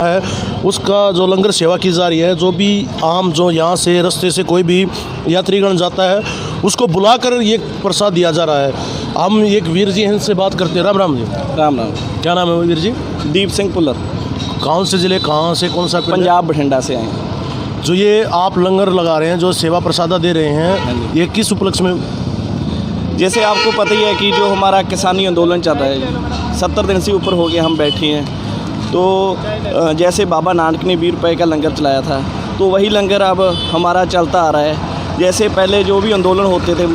है उसका जो लंगर सेवा की जा रही है, जो भी आम जो यहाँ से रास्ते से कोई भी यात्रीगण जाता है उसको बुलाकर ये प्रसाद दिया जा रहा है। हम एक वीर जी हैं, इनसे बात करते हैं। राम राम जी। राम राम। क्या नाम है वीर जी? दीप सिंह पुलर। कौन से ज़िले, कहाँ से, कौन सा पिंड है? पंजाब बठिंडा से आए हैं। जो ये आप लंगर लगा रहे हैं, जो सेवा प्रसादा दे रहे हैं, ये किस उपलक्ष्य में? जैसे आपको पता ही है कि जो हमारा किसानी आंदोलन चल रहा है, 70 दिन से ऊपर हो गए हम बैठे हैं। तो जैसे बाबा नानक ने 20 रुपये का लंगर चलाया था, तो वही लंगर अब हमारा चलता आ रहा है। जैसे पहले जो भी आंदोलन होते थे,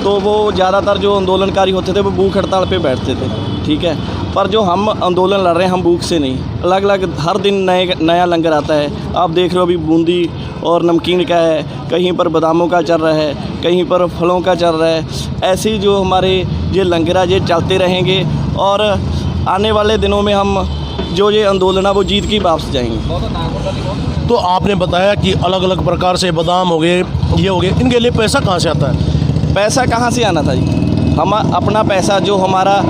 तो वो ज़्यादातर जो आंदोलनकारी होते थे वो भूख हड़ताल पे बैठते थे, ठीक है। पर जो हम आंदोलन लड़ रहे हैं, हम भूख से नहीं, अलग अलग हर दिन नया लंगर आता है। आप देख रहे हो अभी बूंदी और नमकीन का है, कहीं पर बादामों का चल रहा है, कहीं पर फलों का चल रहा है। ऐसे ही जो हमारे ये लंगर ये चलते रहेंगे और आने वाले दिनों में हम जो ये आंदोलन है वो जीत के वापस जाएंगे। तो आपने बताया कि अलग अलग प्रकार से बादाम हो गए, ये हो गए, इनके लिए पैसा कहाँ से आता है? पैसा कहाँ से आना था जी? हम अपना पैसा जो हमारा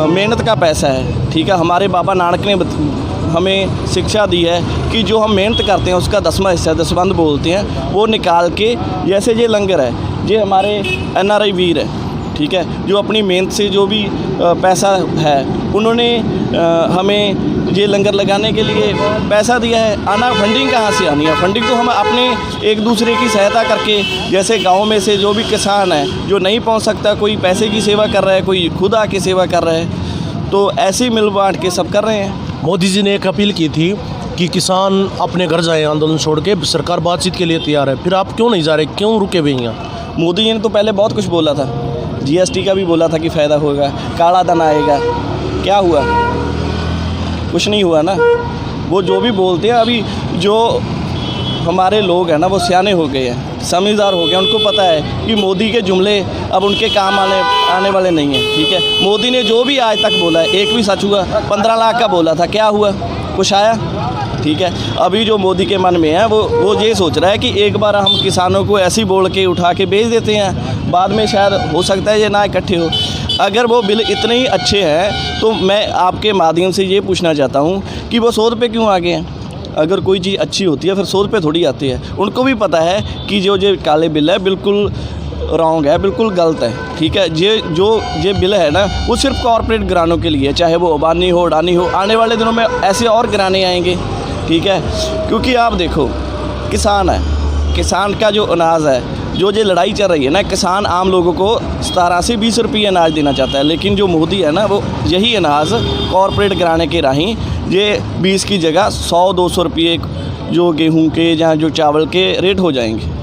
मेहनत का पैसा है, ठीक है। हमारे बाबा नानक ने हमें शिक्षा दी है कि जो हम मेहनत करते हैं उसका 10वां हिस्सा, दसबंध बोलते हैं, वो निकाल के, जैसे ये लंगर है, ये हमारे NRI वीर है, ठीक है, जो अपनी मेहनत से जो भी पैसा है उन्होंने हमें ये लंगर लगाने के लिए पैसा दिया है। आना फंडिंग कहाँ से आनी है? फंडिंग तो हम अपने एक दूसरे की सहायता करके, जैसे गांव में से जो भी किसान है जो नहीं पहुंच सकता, कोई पैसे की सेवा कर रहा है, कोई खुद आके सेवा कर रहा है, तो ऐसे ही मिल बांट के सब कर रहे हैं। मोदी जी ने एक अपील की थी कि किसान अपने घर जाएं आंदोलन छोड़ के, सरकार बातचीत के लिए तैयार है, फिर आप क्यों नहीं जा रहे, क्यों रुके हुए यहाँ? मोदी जी ने तो पहले बहुत कुछ बोला था, GST का भी बोला था कि फ़ायदा होगा, काला धन आएगा। क्या हुआ? कुछ नहीं हुआ ना। वो जो भी बोलते हैं, अभी जो हमारे लोग हैं ना वो सियाने हो गए हैं, समझदार हो गए, उनको पता है कि मोदी के जुमले अब उनके काम आने वाले नहीं हैं, ठीक है। मोदी ने जो भी आज तक बोला है, एक भी सच हुआ? 15 लाख का बोला था, क्या हुआ? कुछ आया? ठीक है। अभी जो मोदी के मन में है वो ये सोच रहा है कि एक बार हम किसानों को ऐसे ही बोल के उठा के बेच देते हैं, बाद में शायद हो सकता है ये ना इकट्ठे हो। अगर वो बिल इतने ही अच्छे हैं तो मैं आपके माध्यम से ये पूछना चाहता हूँ कि वो 100 रुपये क्यों आ गए हैं? अगर कोई चीज़ अच्छी होती है फिर 100 रुपये थोड़ी आती है। उनको भी पता है कि जो काले बिल है बिल्कुल रॉन्ग है, बिल्कुल गलत है, ठीक है। ये बिल है ना वो सिर्फ कॉरपोरेट घरानों के लिए, चाहे वो अंबानी हो, अडानी हो। आने वाले दिनों में ऐसे और घराने आएंगे, ठीक है। क्योंकि आप देखो किसान है, किसान का जो अनाज है, जो ये लड़ाई चल रही है ना, किसान आम लोगों को 17 से 20 रुपये अनाज देना चाहता है, लेकिन जो मोदी है ना वो यही अनाज कॉरपोरेट घराने के राही ये 20 की जगह 100-200 रुपये जो गेहूं के या जो चावल के रेट हो जाएंगे।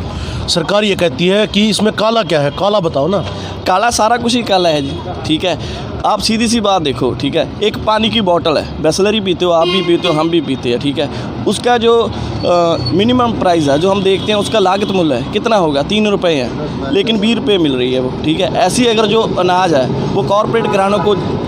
सरकार ये कहती है कि इसमें काला क्या है, काला बताओ ना। काला सारा कुछ ही काला है जी, ठीक है। आप सीधी सी बात देखो, ठीक है, एक पानी की बोतल है, बिसलरी पीते हो, आप भी पीते हो, हम भी पीते हैं, ठीक है। उसका जो मिनिमम प्राइस है जो हम देखते हैं, उसका लागत मूल्य है कितना होगा? 3 रुपये है, लेकिन 20 रुपये मिल रही है वो, ठीक है। ऐसी अगर जो अनाज है वो कॉरपोरेट घरानों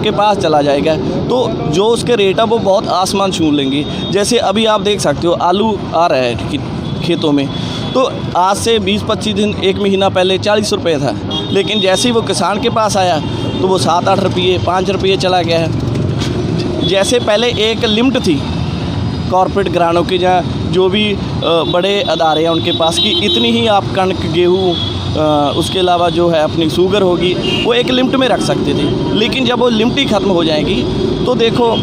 के पास चला जाएगा तो जो उसके रेट है वो बहुत आसमान छू लेंगे। जैसे अभी आप देख सकते हो आलू आ रहा है खेतों में, तो आज से 20-25 दिन, 1 महीना पहले 40 रुपये था, लेकिन जैसे ही वो किसान के पास आया तो वो 7-8 रुपये, 5 रुपये चला गया है। जैसे पहले एक लिमिट थी कॉरपोरेट घरानों की, जहाँ जो भी बड़े अदारे हैं उनके पास की इतनी ही आप कणक, गेहूँ, उसके अलावा जो है अपनी शुगर होगी, वो एक लिमिट में रख सकते थे। लेकिन जब वो लिमिट ही ख़त्म हो जाएगी तो देखो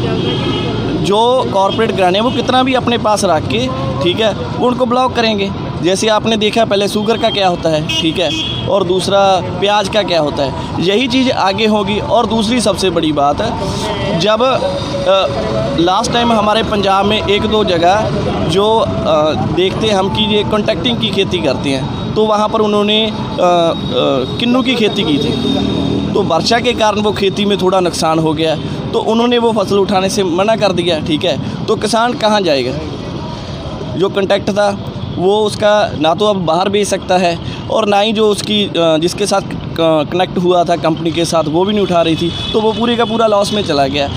जो कॉरपोरेट घराने वो कितना भी अपने पास रख के, ठीक है, वो उनको ब्लॉक करेंगे। जैसे आपने देखा पहले शुगर का क्या होता है, ठीक है, और दूसरा प्याज का क्या होता है, यही चीज़ आगे होगी। और दूसरी सबसे बड़ी बात है, जब लास्ट टाइम हमारे पंजाब में 1-2 जगह जो देखते हम कि ये कॉन्ट्रैक्टिंग की खेती करते हैं, तो वहाँ पर उन्होंने किन्नू की खेती की थी, तो वर्षा के कारण वो खेती में थोड़ा नुकसान हो गया, तो उन्होंने वो फसल उठाने से मना कर दिया, ठीक है। तो किसान कहाँ जाएगा? जो कॉन्ट्रैक्ट था वो उसका ना तो अब बाहर बेच सकता है, और ना ही जो उसकी जिसके साथ कनेक्ट हुआ था कंपनी के साथ वो भी नहीं उठा रही थी, तो वो पूरे का पूरा लॉस में चला गया।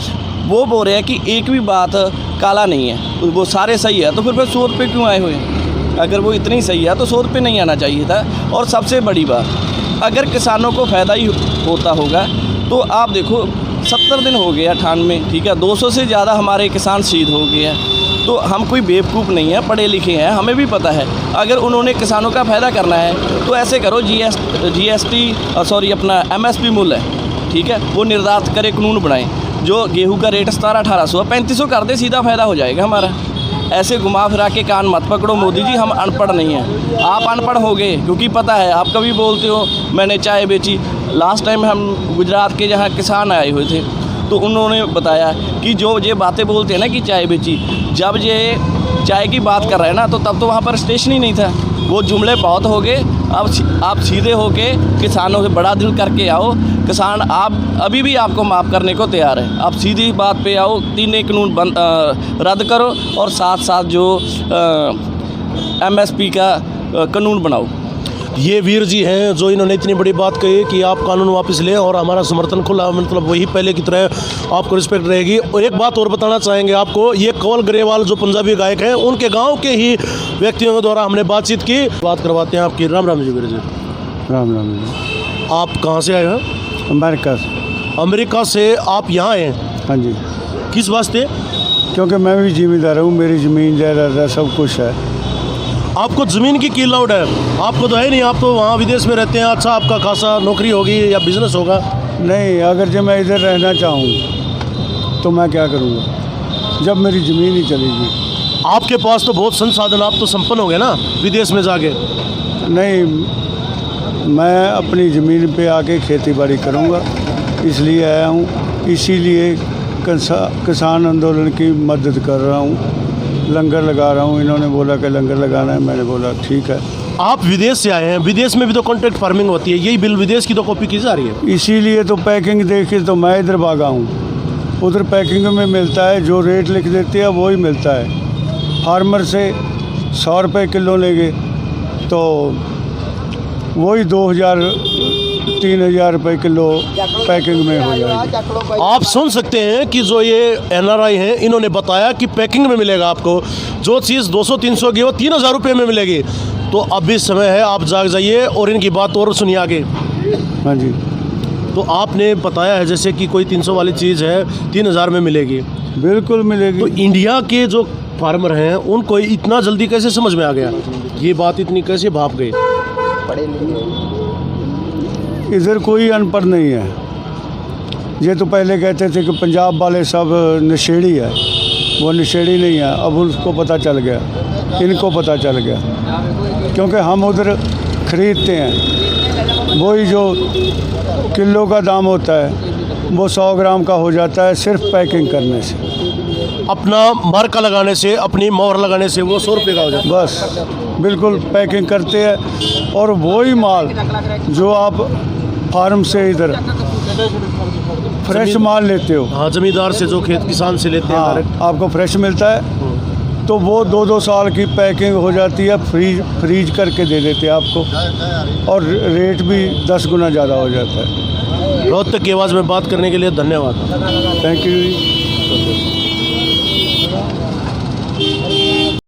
वो बोल रहे हैं कि एक भी बात काला नहीं है, वो सारे सही है, तो फिर 100 रुपये क्यों आए हुए हैं? अगर वो इतनी सही है तो 100 रुपये नहीं आना चाहिए था। और सबसे बड़ी बात, अगर किसानों को फ़ायदा ही होता होगा तो आप देखो 70 दिन हो गया ठान में, ठीक है, 200 से ज़्यादा हमारे किसान शहीद हो गए हैं। तो हम कोई बेवकूफ़ नहीं है, पढ़े लिखे हैं, हमें भी पता है अगर उन्होंने किसानों का फ़ायदा करना है तो ऐसे करो, जीएसटी सॉरी अपना एमएसपी मूल्य है, ठीक है, वो निर्धारित करे, कानून बनाएं। जो गेहूं का रेट 1700-1800 3500 कर दे, सीधा फ़ायदा हो जाएगा हमारा। ऐसे घुमा फिरा के कान मत पकड़ो मोदी जी, हम अनपढ़ नहीं हैं। आप अनपढ़ हो गए क्योंकि पता है, आप कभी बोलते हो मैंने चाय बेची। लास्ट टाइम हम गुजरात के जहाँ किसान आए हुए थे तो उन्होंने बताया कि जो ये बातें बोलते हैं ना कि चाय बेची, जब ये चाय की बात कर रहे हैं ना तो तब तो वहाँ पर स्टेशन ही नहीं था। वो जुमले बहुत हो गए। अब आप सीधे होके किसानों से बड़ा दिल करके आओ। किसान आप अभी भी आपको माफ़ करने को तैयार है। आप सीधी बात पे आओ, 3 कानून रद्द करो और साथ साथ जो एमएसपी का कानून बनाओ। ये वीर जी हैं जो इन्होंने इतनी बड़ी बात कही कि आप कानून वापस लें और हमारा समर्थन खुला, मतलब वही पहले की तरह आपको रिस्पेक्ट रहेगी। और एक बात और बताना चाहेंगे आपको, ये कंवल ग्रेवाल जो पंजाबी गायक हैं, उनके गांव के ही व्यक्तियों के द्वारा हमने बातचीत की। बात करवाते हैं आपकी। राम राम जी वीर जी। राम राम जी। आप कहाँ से आए हैं? अमेरिका से। अमेरिका से आप यहाँ आए हैं? हाँ जी, किस वास्ते? क्योंकि मैं भी जिम्मेदार हूँ, मेरी ज़मीन जायदाद सब कुछ है। आपको ज़मीन की लाउड है? आपको तो है नहीं, आप तो वहाँ विदेश में रहते हैं। अच्छा, आपका खासा नौकरी होगी या बिजनेस होगा? नहीं, अगर जब मैं इधर रहना चाहूँ तो मैं क्या करूँगा जब मेरी ज़मीन ही चलेगी। आपके पास तो बहुत संसाधन, आप तो संपन्न हो गए ना विदेश में जाके। नहीं, मैं अपनी ज़मीन पे आके खेती बाड़ी करूँगा, इसलिए आया हूँ। इसीलिए किसान आंदोलन की मदद कर रहा हूँ, लंगर लगा रहा हूँ। इन्होंने बोला कि लंगर लगाना है, मैंने बोला ठीक है। आप विदेश से आए हैं, विदेश में भी तो कॉन्ट्रैक्ट फार्मिंग होती है, यही बिल विदेश की तो कॉपी की जा रही है। इसीलिए तो पैकिंग देख के तो मैं इधर भागा हूँ। उधर पैकिंग में मिलता है, जो रेट लिख देते हैं वही मिलता है। फार्मर से 100 रुपये किलो लेंगे तो वही 2000-3000 रुपये किलो पैकिंग में हो जाएगी। आप सुन सकते हैं कि जो ये एनआरआई हैं, इन्होंने बताया कि पैकिंग में मिलेगा आपको। जो चीज़ 200-300 की वो 3000 रुपये में मिलेगी। तो अभी समय है, आप जाग जाइए और इनकी बात और सुनिए आगे। हाँ जी। तो आपने बताया है जैसे कि कोई 300 वाली चीज़ है 3000 में मिलेगी, बिल्कुल मिलेगी। तो इंडिया के जो फार्मर हैं उनको इतना जल्दी कैसे समझ में आ गया, ये बात इतनी कैसे भाप गई? इधर कोई अनपढ़ नहीं है। ये तो पहले कहते थे कि पंजाब वाले सब नशेड़ी है, वो नशेड़ी नहीं है। अब उसको पता चल गया, इनको पता चल गया, क्योंकि हम उधर ख़रीदते हैं। वही जो किलो का दाम होता है वो 100 ग्राम का हो जाता है सिर्फ पैकिंग करने से। अपना मार्का लगाने से, अपनी मोहर लगाने से वो 100 रुपये का हो जाता है। बस बिल्कुल पैकिंग करते हैं। और वही माल जो आप फार्म से इधर फ्रेश माल लेते हो, हाँ, ज़मींदार से, जो खेत किसान से लेते हैं हाँ, डायरेक्ट, आपको फ्रेश मिलता है। तो वो 2-2 साल की पैकिंग हो जाती है, फ्रीज करके दे देते हैं आपको, और रेट भी 10 गुना ज़्यादा हो जाता है। रोहतक की आवाज़ में बात करने के लिए धन्यवाद। Thank you.